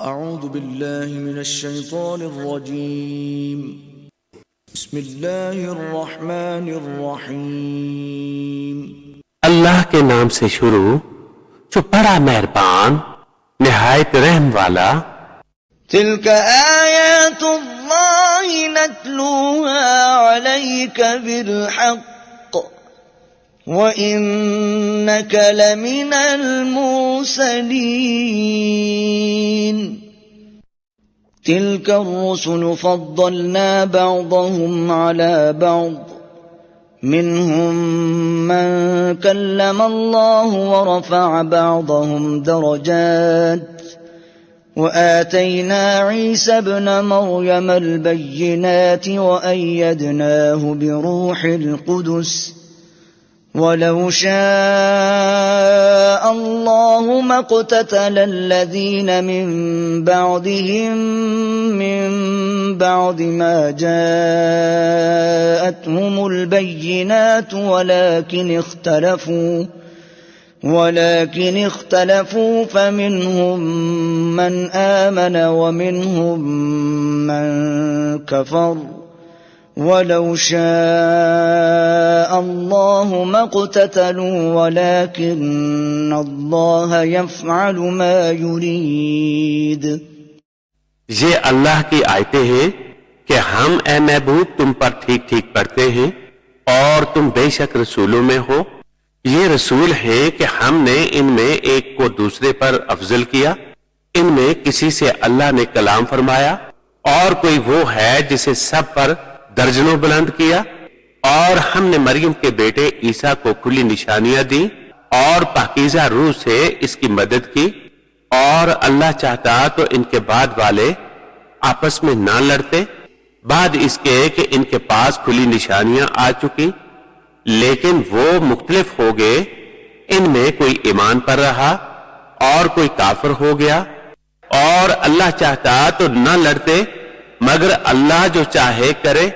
أعوذ بالله من الشيطان الرجيم بسم الله الرحمن الرحيم अल्लाह के नाम से शुरू जो बड़ा मेहरबान निहायत रहम वाला। تلك آيات الله نتلوها عليك بالحق وإنك لمن المرسلين تلك الرسل فضلنا بعضهم على بعض منهم من كلم الله ورفع بعضهم درجات وآتينا عيسى ابن مريم البينات وأيدناه بروح القدس ولو شاء الله ما اقتتل الذين من بعدهم من بعد ما جاءتهم البينات ولكن اختلفوا فمنهم من آمن ومنهم من كفر ولو شاء الله ما اقتتلوا ولكن الله يفعل ما يريد। ये अल्लाह की आयतें हैं कि हम ए महबूब तुम पर ठीक ठीक पढ़ते हैं और तुम बेशक रसूलों में हो। ये रसूल हैं कि हमने इनमें एक को दूसरे पर अफजल किया। इनमें किसी से अल्लाह ने कलाम फरमाया और कोई वो है जिसे सब पर दर्जनों बुलंद किया। और हमने मरियम के बेटे ईसा को खुली निशानियां दी और पाकीज़ा रूह से इसकी मदद की। और अल्लाह चाहता तो इनके बाद वाले आपस में ना लड़ते बाद इसके कि इनके पास खुली निशानियां आ चुकी, लेकिन वो मुख्तलिफ हो गए। इनमें कोई ईमान पर रहा और कोई काफिर हो गया। और अल्लाह चाहता तो न लड़ते मगर अल्लाह जो चाहे करे।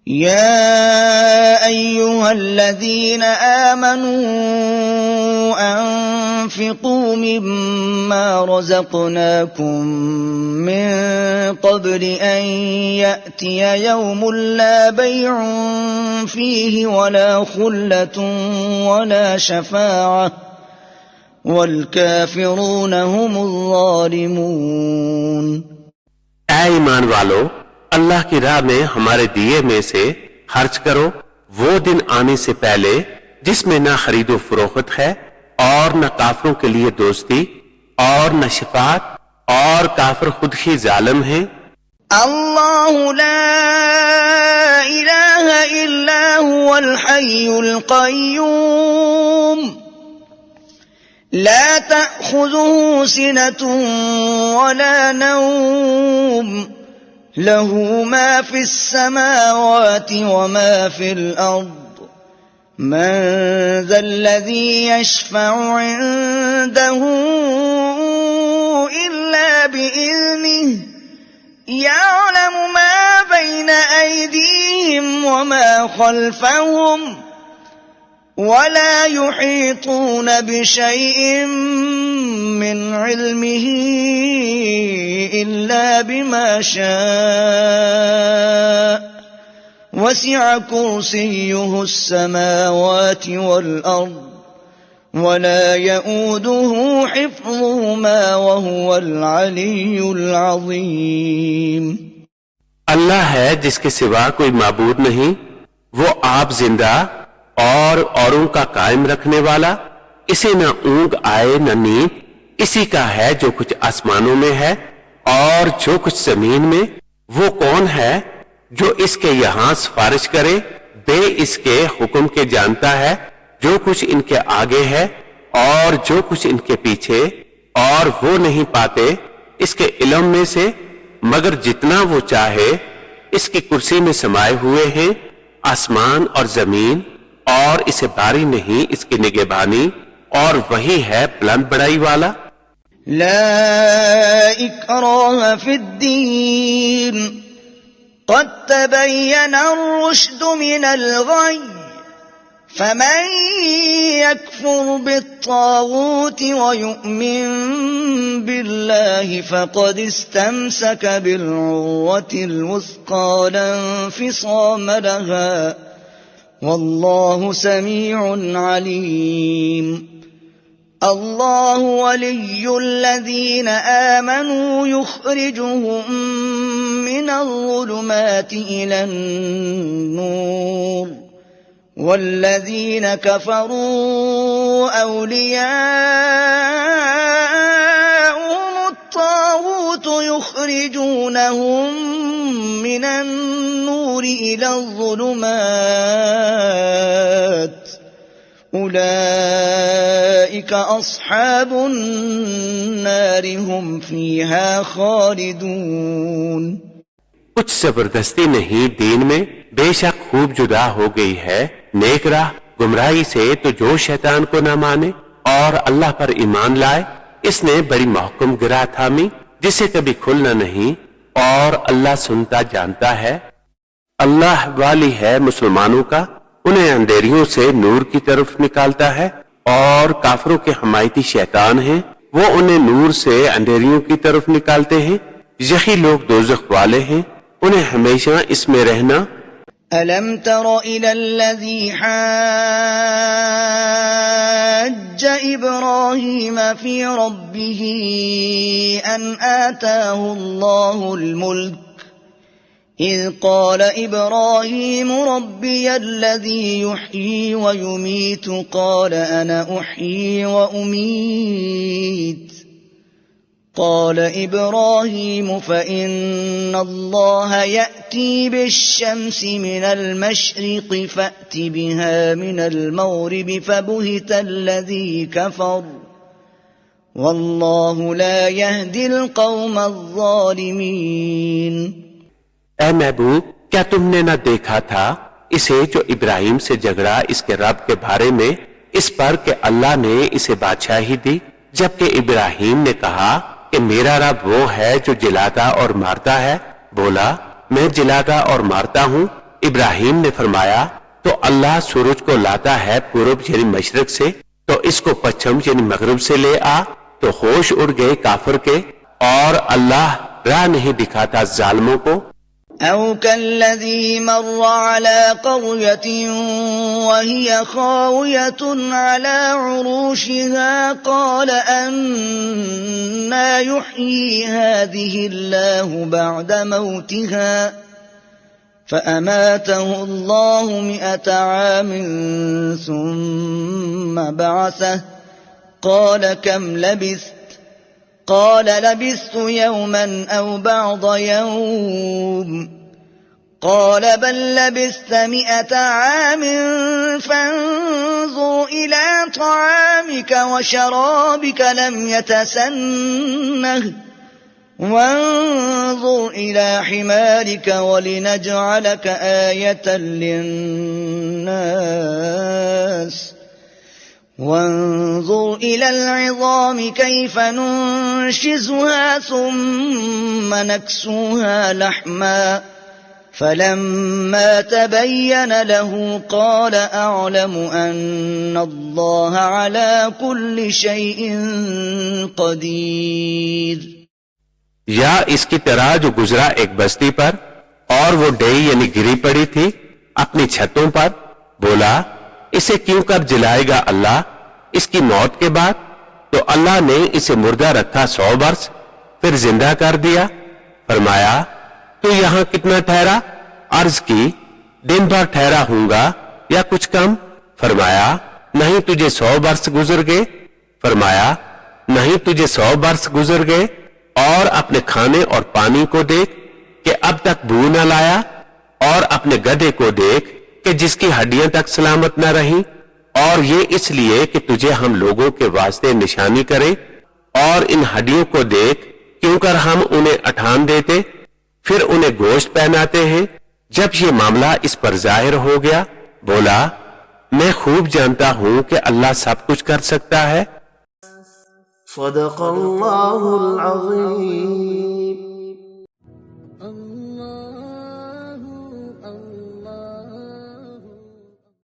يا أيها الذين آمنوا أنفقوا مما رزقناكم من قبل أن يأتي يوم لا بيع فيه ولا خلة ولا شفاعة والكافرون هم الظالمون। ऐ ईमान वालो, अल्लाह की राह में हमारे दिए में से खर्च करो वो दिन आने से पहले जिसमें ना खरीदो फरोख्त है और न काफिरों के लिए दोस्ती और न शिफात और काफिर खुद ही जालिम है। अल्लाहु ला इलाहा इल्ला हुवल हय्युल क़य्यूम ला तअख़ुज़ुहु सिनतुन वला नौम लहू मा फिस समावाति व मा फिल अर्द मन ज़ल्लज़ी यशफ़अु इंदहु इल्ला बिइज़्निहि यअलमु मा बैन अयदीहिम व मा खल्फ़हुम वला युहीतून बिशैइन मिन इल्मिही इल्ला बिमा शाअ वसिअ कुर्सियुहु अस्समावाति वल अर्द वला यऊदुहु हिफ्ज़ुहुमा वहुवल अलिय्युल अज़ीम। अल्लाह है जिसके सिवा कोई माबूद नहीं, वो आप जिंदा और औरों का कायम रखने वाला। इसे न ऊंघ आए न नींद। इसी का है जो कुछ आसमानों में है और जो कुछ जमीन में। वो कौन है जो इसके यहाँ सिफारिश करे? बे इसके हुक्म के जानता है जो कुछ इनके आगे है और जो कुछ इनके पीछे, और वो नहीं पाते इसके इल्म में से मगर जितना वो चाहे। इसकी कुर्सी में समाये हुए हैं आसमान और जमीन, और इसे बारी नहीं इसकी निगहबानी, और वही है बुलंद बड़ाई वाला। ला इकराह फिद्दीन क़द तबय्यन अर्रुश्द मिनल गय فمن يكفر بالطاغوت ويؤمن بالله فقد استمسك بالعروة الوثقى لا انفصام لها والله سميع عليم الله ولي الذين آمنوا يخرجهم من الظلمات إلى النور والذين كفروا أولياءهم الطاغوت يخرجونهم من النور إلى الظلمات أولئك أصحاب النار هم فيها خالدون कुछ जबरदस्ती नहीं दीन में, बेशक खूब जुदा हो गई है नेक राह गुमराही से। तो जो शैतान को न माने और अल्लाह पर ईमान लाए, इसने बड़ी महकम गिरा थामी जिसे कभी खुलना नहीं, और अल्लाह सुनता जानता है। अल्लाह वाली है मुसलमानों का, उन्हें अंधेरियों से नूर की तरफ निकालता है, और काफिरों के हमायती शैतान हैं, वो उन्हें नूर से अंधेरियों की तरफ निकालते हैं। यही लोग दोज़ख वाले हैं, उन्हें हमेशा इसमें रहना। ألم تر إلى الذي حاج إبراهيم في ربه أن آتاه الله الملك إذ قال إبراهيم ربي الذي يحيي ويميت قال أنا أحيي وأميت قال إبراهيم فإن الله يأتي بالشمس من المشرق فأت بها من المغرب فبهت الذي كفر والله لا يهدي القوم الظالمين। ऐ महबूब, क्या तुमने न देखा था इसे जो इब्राहिम से झगड़ा इसके रब के बारे में, इस पर कि अल्लाह ने इसे बादशाही दी, जबकि इब्राहिम ने कहा कि मेरा रब वो है जो जिलाता और मारता है। बोला, मैं जिलाता और मारता हूँ। इब्राहिम ने फरमाया, तो अल्लाह सूरज को लाता है पूरब यानी मशरक से, तो इसको पश्चिम यानी मगरिब से ले आ। तो होश उड़ गए काफिर के, और अल्लाह राह नहीं दिखाता जालिमों को। أو كالذي مر على قرية وهي خاوية على عروشها قال أنى يحيي هذه الله بعد موتها فأماته الله 100 عام ثم بعثه قال كم لبثت قال لبثت يوما أو بعض يوم قال بل لبثت 100 عام فانظر إلى طعامك وشرابك لم يتسنه وانظر إلى حمارك ولنجعلك آية للناس وانظر إلى العظام كيف ننشزها ثم نكسوها لحما فلما تبين له قال أعلم أن الله على كل شيء قدير। या इसकी तरह जो गुजरा एक बस्ती पर, और वो डई यानी गिरी पड़ी थी अपनी छतों पर। बोला, इसे क्यों कर जिलाएगा अल्लाह इसकी मौत के बाद? तो अल्लाह ने इसे मुर्दा रखा 100 वर्ष, फिर जिंदा कर दिया। फरमाया, तू यहां कितना ठहरा? अर्ज की, दिन भर ठहरा हूंगा या कुछ कम। फरमाया, नहीं तुझे 100 वर्ष गुजर गए। फरमाया, नहीं तुझे 100 वर्ष गुजर गए। और अपने खाने और पानी को देख कि अब तक बू न लाया, और अपने गधे को देख कि जिसकी हड्डियां तक सलामत न रही, और ये इसलिए कि तुझे हम लोगों के वास्ते निशानी करें। और इन हड्डियों को देख क्योंकर हम उन्हें अठान देते, फिर उन्हें गोश्त पहनाते हैं। जब ये मामला इस पर जाहिर हो गया, बोला, मैं खूब जानता हूं कि अल्लाह सब कुछ कर सकता है। सदक़ल्लाहुल अज़ीम।